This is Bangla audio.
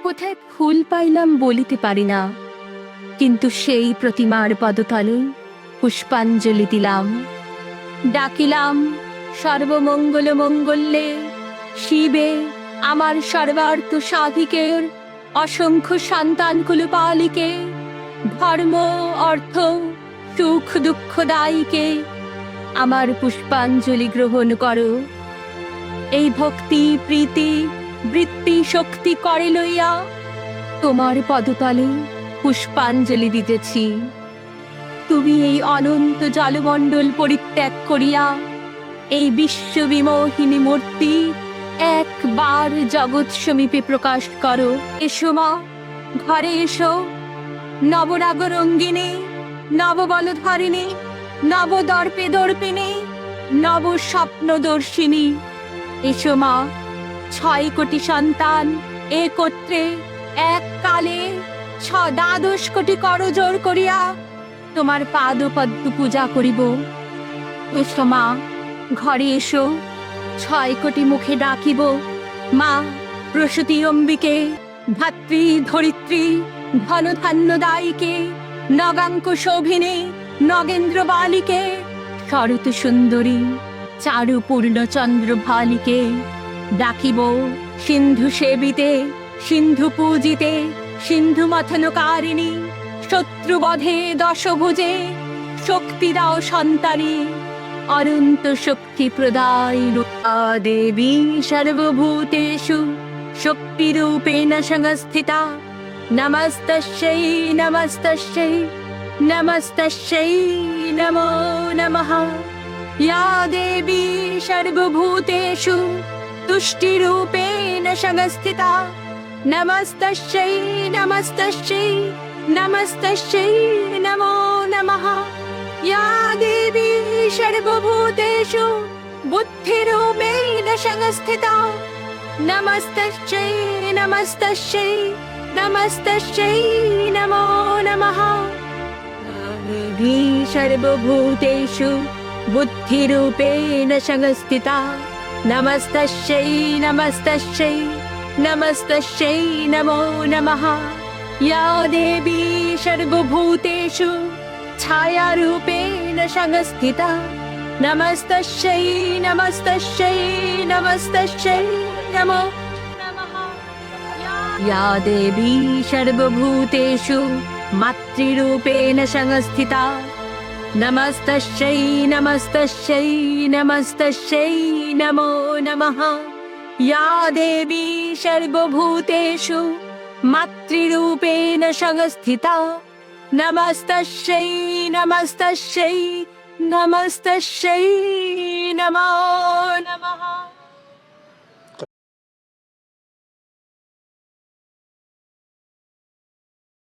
কোথায় ফুল পাইলাম বলিতে পারি না, কিন্তু সেই প্রতিমার পদতলে পুষ্পাঞ্জলি দিলাম। ডাকিলাম সর্বমঙ্গল মঙ্গলে শিবে, আমার সর্বার্থ সাধিকের, অসংখ্য সন্তান কুলপালিকে, ধর্ম অর্থ সুখ দুঃখদায়ীকে আমার পুষ্পাঞ্জলি গ্রহণ করো। এই ভক্তি প্রীতি বৃত্তি শক্তি করে লইয়া তোমার পদতলে পুষ্পাঞ্জলি দিতেছি। তুমি এই অনন্ত জলমণ্ডল পরিত্যাগ করিয়া এই বিশ্ববিমোহিনী মূর্তি একবার জগৎ সমীপে প্রকাশ করো। এসো মা, ঘরে এসো। নবরাগ রঙ্গিনী, নববলধারিণী, নবদর্পে দর্পিনী, নব স্বপ্নদর্শিনী, এসো মা। 6 কোটি সন্তান একত্রে এককালে দ্বাদশ কোটি করজোড় করিয়া তোমার পাদপদ্ম পূজা করিব। এসো মা, ঘরে এসো। 6 কোটি মুখে ডাকিব, মা প্রসূতি অম্বিকে, ধাত্রী ধরিত্রী, ধনধান্যদায়ীকে, নগাঙ্ক শোভিনী, নগেন্দ্র বালিকে, শরৎ সুন্দরী, চারু পূর্ণচন্দ্র ভালিকে ডাকিব। সিন্ধু সেবিতে, সিন্ধু পূজিতে, সিন্ধু মথনকারিণী, শত্রুবধে দশভুজে, শক্তি দাও সন্তানী, অনন্ত শক্তি প্রদায়িনী দেবী সর্বভূতেষু শক্তিরূপেণ সংস্থিতা। নমস্তস্যৈ নমস্তস্যৈ নমস্তস্যৈ নমো নমঃ। या देवी सर्वभूतेषु तुष्टिरूपेण संस्थिता। नमस्तस्यै नमस्तस्यै नमस्तस्यै नमो नमः। या देवी सर्वभूतेषु बुद्धिरूपेण संस्थिता। नमस्तस्यै नमस्तस्यै नमस्तस्यै नमो नमः। देवी सर्वभूतेषु बुद्धिरूपेण संस्थिता। नमस्तस्यै नमस्तस्यै नमस्तस्यै नमो नमः। या देवी सर्वभूतेषु छायारूपेण संस्थिता। नमस्तस्यै नमस्तस्यै नमस्तस्यै नमो नमः। या देवी सर्वभूतेषु मातृरूपेण संस्थिता। नमस्तस्यै नमस्तस्यै नमस्तस्यै नमो नमः। या देवी सर्वभूतेषु मातृरूपेण संस्थिता। नमस्तस्यै नमस्तस्यै नमस्तस्यै नमो नमः।